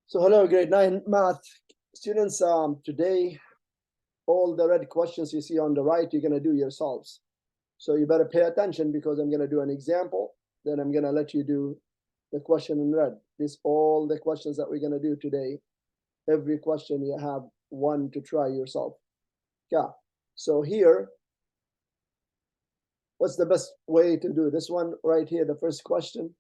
So hello, grade 9 math students. Today, all the red questions you see on the right, you're going to do yourselves. So you better pay attention because I'm going to do an example. Then I'm going to let you do the question in red. These all the questions that we're going to do today. Every question you have one to try yourself. Yeah. So here, what's the best way to do this one right here? The first question.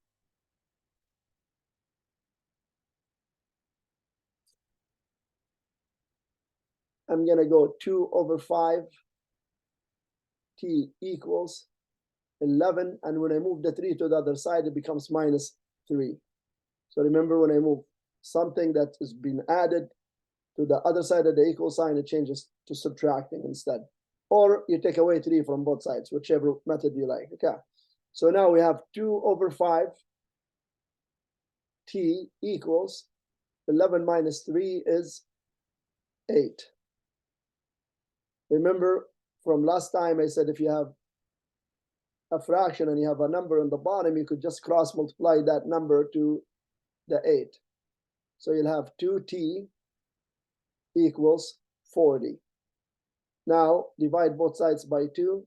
I'm going to go 2 over 5 t equals 11, and when I move the 3 to the other side, it becomes minus 3. So remember, when I move something that has been added to the other side of the equal sign, it changes to subtracting instead. Or you take away 3 from both sides, whichever method you like. Okay. So now we have 2 over 5 t equals 11 minus 3 is 8. Remember from last time I said if you have a fraction and you have a number on the bottom, you could just cross multiply that number to the 8. So you'll have 2t equals 40. Now divide both sides by 2.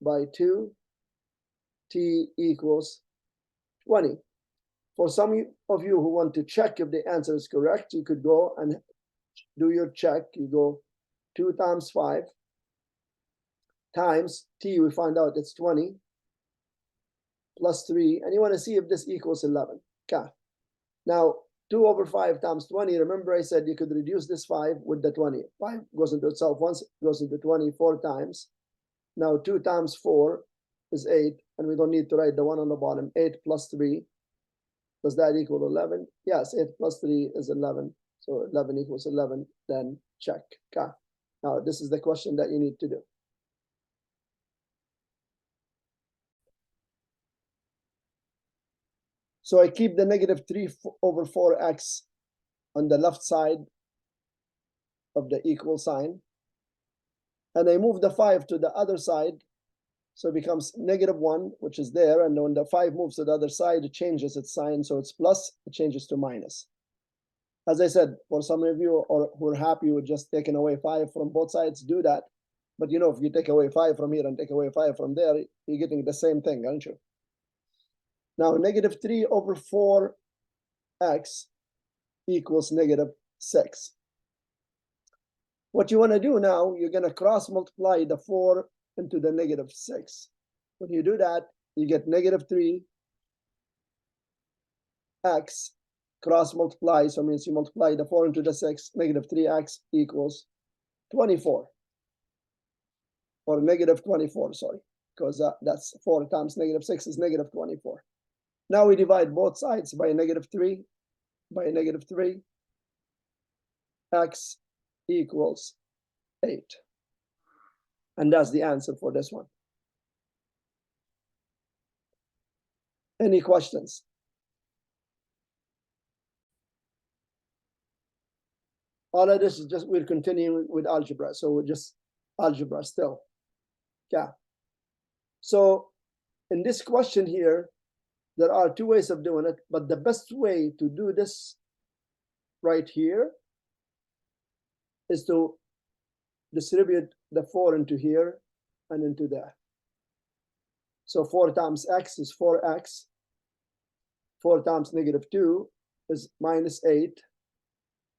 By 2, t equals 20. For some of you who want to check if the answer is correct, you could go and do your check. You go 2 times 5 times t, we find out it's 20, plus 3, and you want to see if this equals 11. Okay. Now, 2 over 5 times 20, remember I said you could reduce this 5 with the 20. 5 goes into itself once, goes into 20 4 times. Now 2 times 4 is 8, and we don't need to write the 1 on the bottom. 8 plus 3, does that equal 11? Yes, 8 plus 3 is 11. So 11 equals 11, then check. Okay. Now this is the question that you need to do. So I keep the negative 3 over 4x on the left side of the equal sign. And I move the 5 to the other side. So it becomes negative 1, which is there. And when the 5 moves to the other side, it changes its sign. So it's plus, it changes to minus. As I said, for some of you who are happy with just taking away 5 from both sides, do that. But you know, if you take away 5 from here and take away 5 from there, you're getting the same thing, aren't you? Now, negative 3 over 4x equals negative 6. What you want to do now, you're going to cross multiply the 4 into the negative 6. When you do that, you get negative 3x cross multiply. So it means you multiply the 4 into the 6, negative 3x equals 24. Or negative 24, sorry, because that's 4 times negative 6 is negative 24. Now we divide both sides by negative 3, by negative 3. X equals 8. And that's the answer for this one. Any questions? All of this is just, we're continuing with algebra. So we're just algebra still. Yeah. So in this question here, there are 2 ways of doing it, but the best way to do this right here is to distribute the 4 into here and into there. So 4 times x is 4x. 4 times negative 2 is minus 8.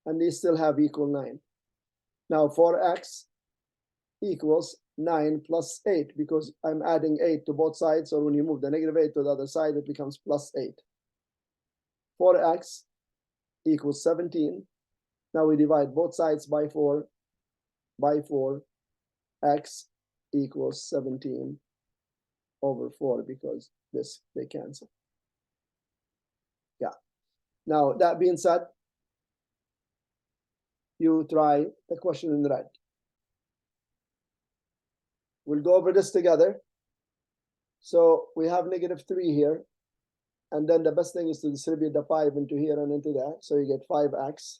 And these still have equal 9. Now 4x equals 9 plus 8, because I'm adding 8 to both sides. So when you move the negative 8 to the other side, it becomes plus 8. 4x equals 17. Now we divide both sides by 4. By 4, x equals 17 over 4, because this, they cancel. Yeah. Now, that being said, you try the question in red. We'll go over this together. So we have negative 3 here. And then the best thing is to distribute the 5 into here and into there. So you get 5x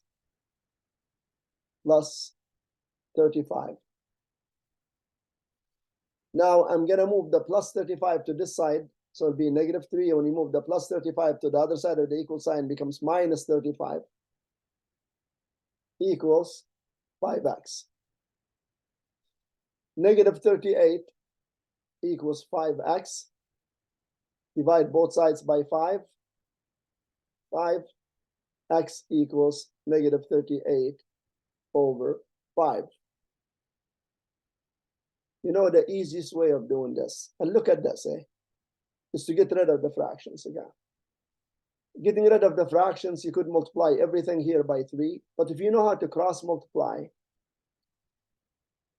plus 35. Now I'm going to move the plus 35 to this side. So it'll be negative 3. When you move the plus 35 to the other side of the equal sign, becomes minus 35. equals 5x. Negative 38 equals 5x. Divide both sides by 5. 5x equals negative 38 over 5. You know the easiest way of doing this, and look at this, is to get rid of the fractions again. Getting rid of the fractions, you could multiply everything here by 3, but if you know how to cross multiply,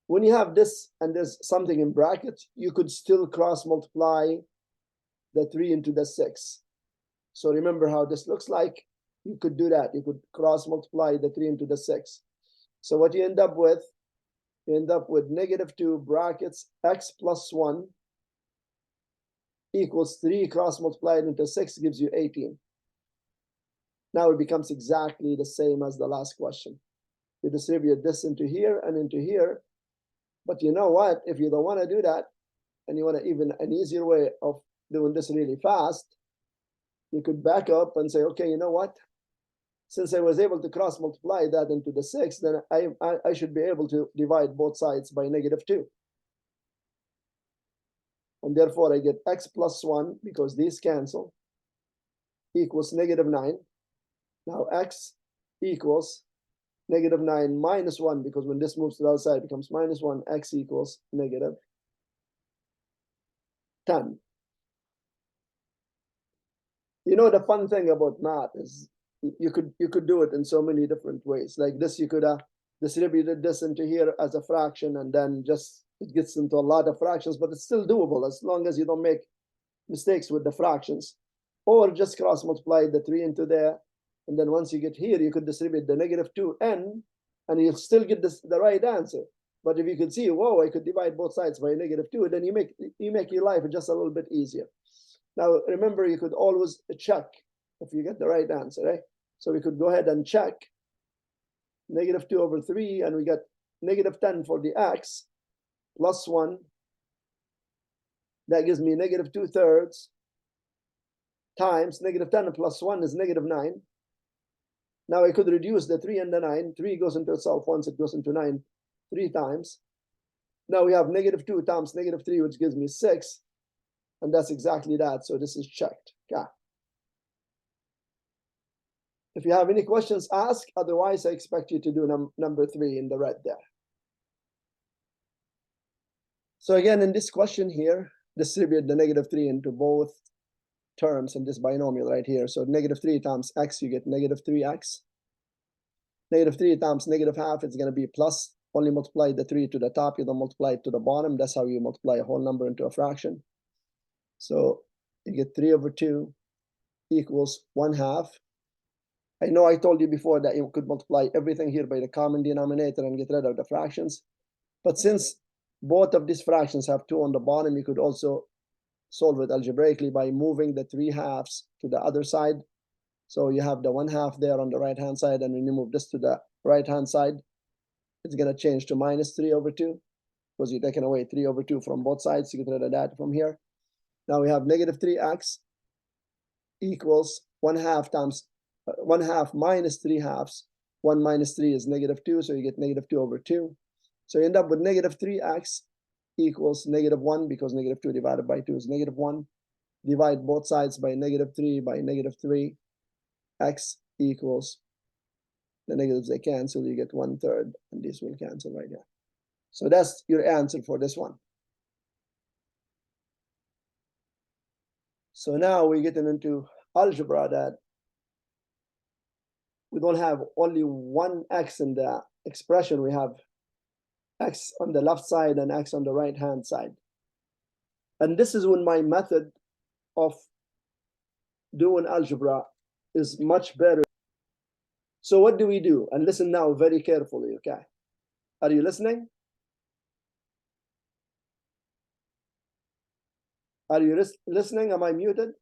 when you have this and there's something in brackets, you could still cross multiply the 3 into the 6. So remember how this looks like. You could do that. You could cross multiply the 3 into the 6. So what you end up with negative 2 brackets x plus 1 equals 3 cross multiplied into 6 gives you 18. Now it becomes exactly the same as the last question. You distribute this into here and into here. But you know what? If you don't want to do that, and you want to even an easier way of doing this really fast, you could back up and say, okay, you know what? Since I was able to cross multiply that into the 6, then I should be able to divide both sides by negative 2. And therefore I get x plus 1, because these cancel, equals negative 9. Now x equals negative 9 minus 1, because when this moves to the other side, it becomes minus 1. X equals negative 10. You know, the fun thing about math is you could do it in so many different ways. Like this, you could distribute this into here as a fraction, and then just it gets into a lot of fractions, but it's still doable as long as you don't make mistakes with the fractions. Or just cross multiply the 3 into there, and then once you get here, you could distribute the negative 2n, and you'll still get the right answer. But if you could see, whoa, I could divide both sides by negative 2, then you make your life just a little bit easier. Now, remember, you could always check if you get the right answer, right? So we could go ahead and check negative 2 over 3, and we get negative 10 for the x, plus 1. That gives me negative 2/3 times negative 10 plus 1 is negative 9. Now I could reduce the 3 and the 9. 3 goes into itself once, it goes into 9 3 times. Now we have negative 2 times negative 3, which gives me 6. And that's exactly that. So this is checked. Yeah. If you have any questions, ask. Otherwise, I expect you to do number 3 in the red there. So again, in this question here, distribute the negative 3 into both terms in this binomial right here. So negative 3 times x, you get negative 3x. Negative 3 times negative half, it's going to be plus. Only multiply the 3 to the top, you don't multiply it to the bottom. That's how you multiply a whole number into a fraction. So you get 3 over 2 equals 1/2. I know I told you before that you could multiply everything here by the common denominator and get rid of the fractions. But since both of these fractions have 2 on the bottom, you could also solve it algebraically by moving the 3/2 to the other side. So you have the 1/2 there on the right-hand side, and when you move this to the right-hand side, it's going to change to minus 3 over 2, because you're taking away 3 over 2 from both sides to get rid of that from here. Now we have negative 3x equals 1/2 times 1/2 minus 3/2. 1 minus 3 is negative 2, so you get negative 2 over 2. So you end up with negative 3x equals negative 1, because negative 2 divided by 2 is negative 1. Divide both sides by negative 3 by negative 3. X equals, the negatives, they cancel, you get 1/3, and this will cancel right here. So that's your answer for this one. So now we're getting into algebra that we don't have only one x in the expression. We have x on the left side and x on the right-hand side. And this is when my method of doing algebra is much better. So what do we do? And listen now very carefully, okay? Are you listening? Are you listening? Am I muted?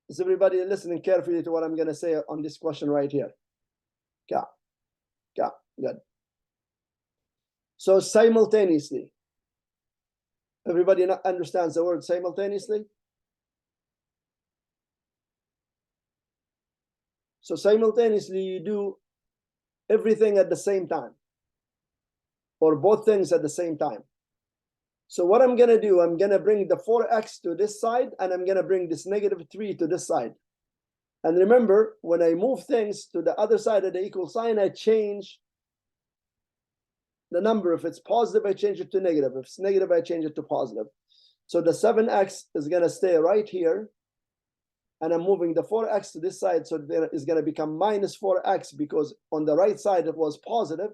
Is everybody listening carefully to what I'm going to say on this question right here? Yeah, good. So simultaneously, everybody understands the word simultaneously? So simultaneously, you do everything at the same time, or both things at the same time. So what I'm going to do, I'm going to bring the 4x to this side, and I'm going to bring this -3 to this side. And remember, when I move things to the other side of the equal sign, I change the number. If it's positive, I change it to negative. If it's negative, I change it to positive. So the 7x is going to stay right here. And I'm moving the 4x to this side. So it's going to become -4x, because on the right side, it was positive.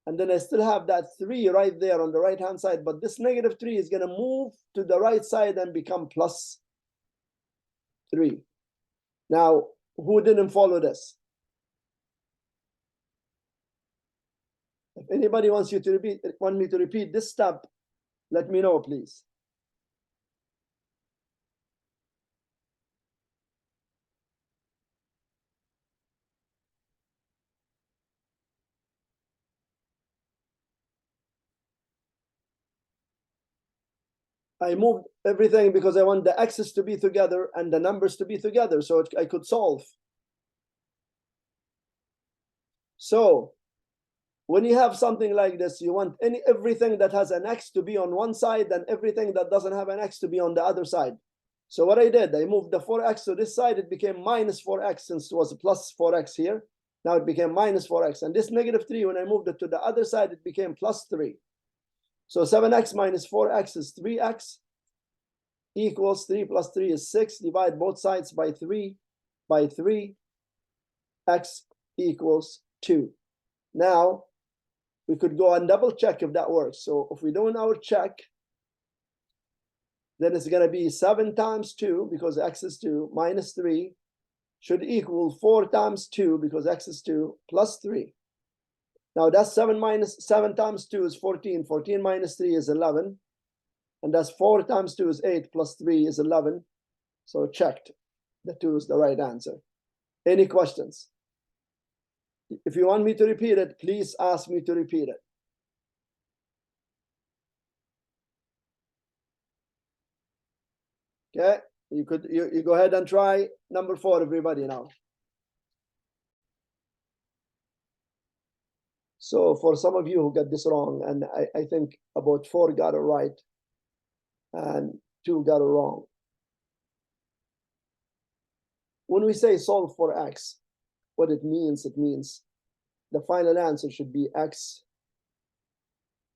And then I still have that 3 right there on the right-hand side. But this -3 is going to move to the right side and become +3. Now, who didn't follow this? If anybody wants me to repeat this step, let me know, please. I moved everything because I want the x's to be together and the numbers to be together, so I could solve. So when you have something like this, you want everything that has an x to be on one side and everything that doesn't have an x to be on the other side. So what I did, I moved the 4x to this side. It became -4x, since it was +4x here. Now it became -4x. And this -3, when I moved it to the other side, it became +3. So 7x minus 4x is 3x, equals 3 plus 3 is 6. Divide both sides by 3, x equals 2. Now, we could go and double check if that works. So if we do our check, then it's going to be 7 times 2, because x is 2, minus 3, should equal 4 times 2, because x is 2, plus 3. Now that's 7 times 2 is 14. 14 minus 3 is 11. And that's 4 times 2 is 8, plus 3 is 11. So checked. The 2 is the right answer. Any questions? If you want me to repeat it, please ask me to repeat it. Okay, you go ahead and try number 4, everybody, now. So for some of you who got this wrong, and I think about 4 got it right and 2 got it wrong. When we say solve for x, what it means the final answer should be x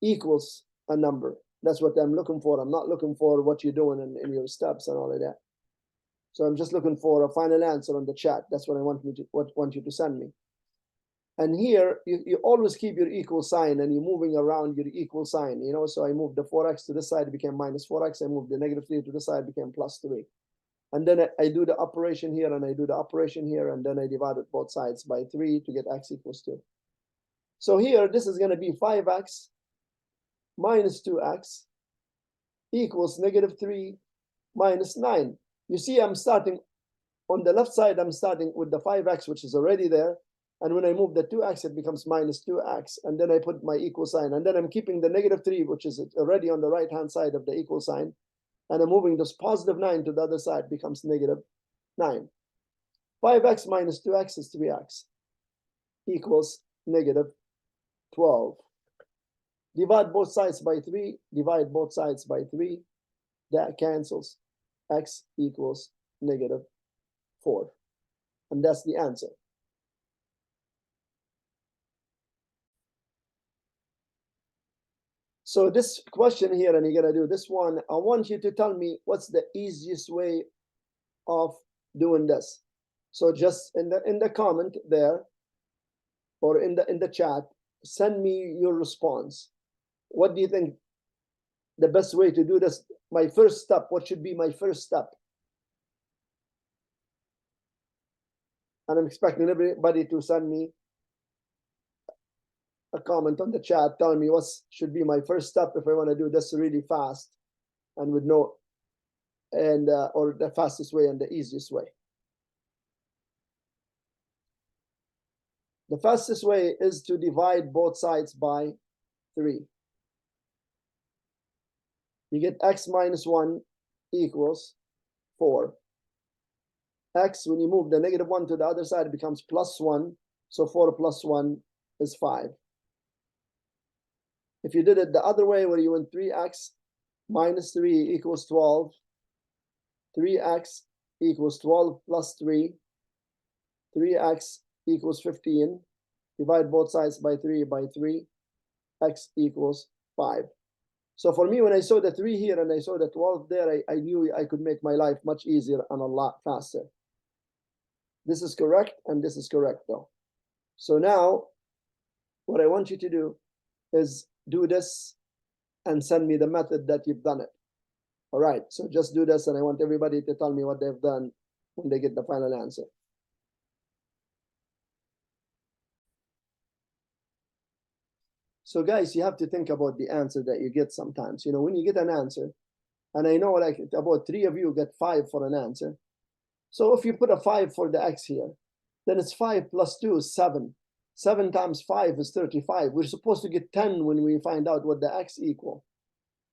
equals a number. That's what I'm looking for. I'm not looking for what you're doing in your steps and all of that. So I'm just looking for a final answer on the chat. That's what I want you to send me. And here, you always keep your equal sign, and you're moving around your equal sign, you know. So I moved the 4x to this side, it became -4x. I moved the -3 to this side, it became +3. And then I do the operation here, and I do the operation here, and then I divided both sides by 3 to get x equals 2. So here, this is going to be 5x minus 2x equals -3 minus 9. You see, I'm starting on the left side, I'm starting with the 5x, which is already there. And when I move the 2x, it becomes -2x. And then I put my equal sign. And then I'm keeping the -3, which is already on the right-hand side of the equal sign. And I'm moving this +9 to the other side, becomes -9. 5x minus 2x is 3x, equals -12. Divide both sides by 3, divide both sides by 3. That cancels. X equals -4. And that's the answer. So this question here, and you're going to do this one, I want you to tell me what's the easiest way of doing this. So just in the comment there, or in the chat, send me your response. What do you think the best way to do this? My first step, what should be my first step? And I'm expecting everybody to send me a comment on the chat telling me what should be my first step if I want to do this really fast and with no, and or the fastest way and the easiest way. The fastest way is to divide both sides by 3. You get x minus 1 equals 4. x, when you move the negative 1 to the other side, it becomes plus 1. So 4 plus 1 is 5. If you did it the other way, where you went 3x minus 3 equals 12, 3x equals 12 plus 3, 3x equals 15. Divide both sides by 3 by 3, x equals 5. So for me, when I saw the 3 here and I saw the 12 there, I knew I could make my life much easier and a lot faster. This is correct, and this is correct though. So now, what I want you to do is do this and send me the method that you've done it. All right, so just do this, and I want everybody to tell me what they've done when they get the final answer. So guys, you have to think about the answer that you get sometimes. You know, when you get an answer, and I know like about 3 of you get 5 for an answer. So if you put a 5 for the x here, then it's 5 plus 2 is 7. 7 times 5 is 35. We're supposed to get 10 when we find out what the x equal.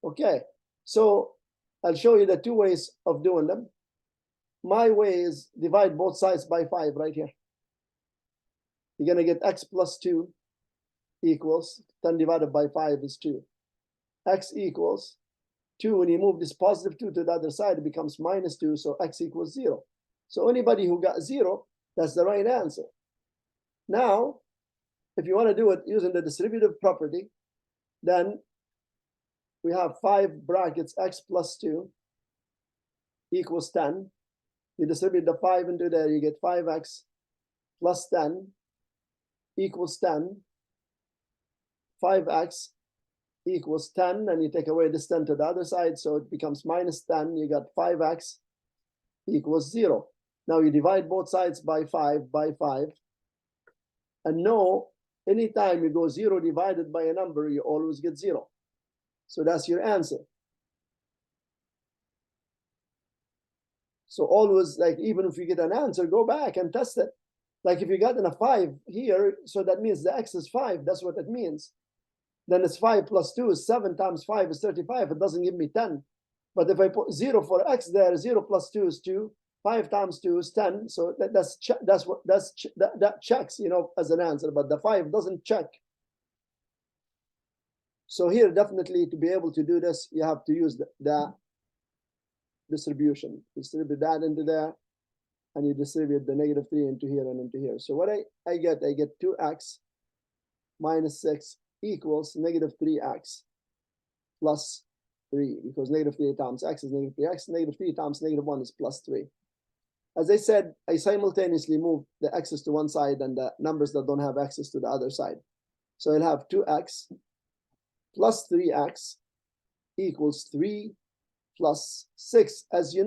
Okay, so I'll show you the 2 ways of doing them. My way is divide both sides by 5 right here. You're going to get x plus 2 equals 10 divided by 5 is 2. X equals 2. When you move this positive 2 to the other side, it becomes minus 2, so x equals 0. So anybody who got 0, that's the right answer. Now, if you want to do it using the distributive property, then we have 5 brackets x plus 2 equals 10. You distribute the 5 into there, you get 5x plus 10 equals 10. 5x equals 10, and you take away this 10 to the other side, so it becomes minus 10. You got 5x equals 0. Now you divide both sides by 5, and know anytime you go 0 divided by a number, you always get 0. So that's your answer. So always, like, even if you get an answer, go back and test it. Like if you got in a 5 here, so that means the x is 5. That's what it means. Then it's 5 plus 2 is 7 times 5 is 35. It doesn't give me 10. But if I put 0 for x there, 0 plus 2 is 2. 5 times 2 is 10. So that checks, you know, as an answer. But the 5 doesn't check. So here, definitely, to be able to do this, you have to use the distribution. Distribute that into there, and you distribute the negative 3 into here and into here. So what I get 2x minus 6 equals negative 3x plus 3, because negative 3 times x is negative 3x, negative 3 times negative 1 is plus 3. As I said, I simultaneously move the x's to one side and the numbers that don't have x's to the other side. So I'll have 2x plus 3x equals 3 plus 6. As you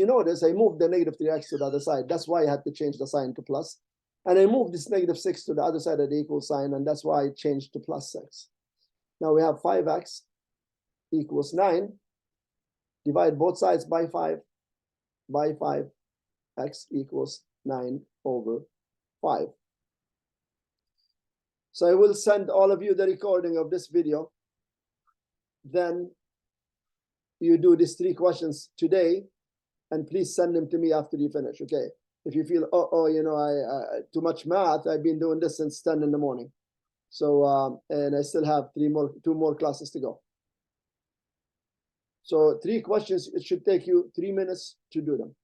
notice, I moved the negative 3x to the other side. That's why I had to change the sign to plus. And I moved this negative 6 to the other side of the equal sign, and that's why I changed to plus 6. Now we have 5x equals 9. Divide both sides by 5. X equals 9 over 5. So I will send all of you the recording of this video. Then you do these 3 questions today, and please send them to me after you finish, okay? If you feel, you know, I too much math, I've been doing this since 10 in the morning. So, and I still have 2 more classes to go. So 3 questions, it should take you 3 minutes to do them.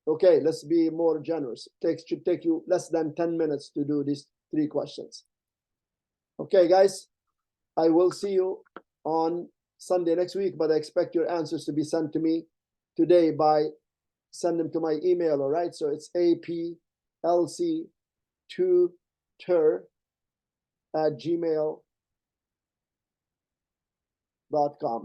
Okay, let's be more generous. It should take you less than 10 minutes to do these 3 questions. Okay, guys, I will see you on Sunday next week, but I expect your answers to be sent to me today by send them to my email, all right? So it's aplc2ter@gmail.com.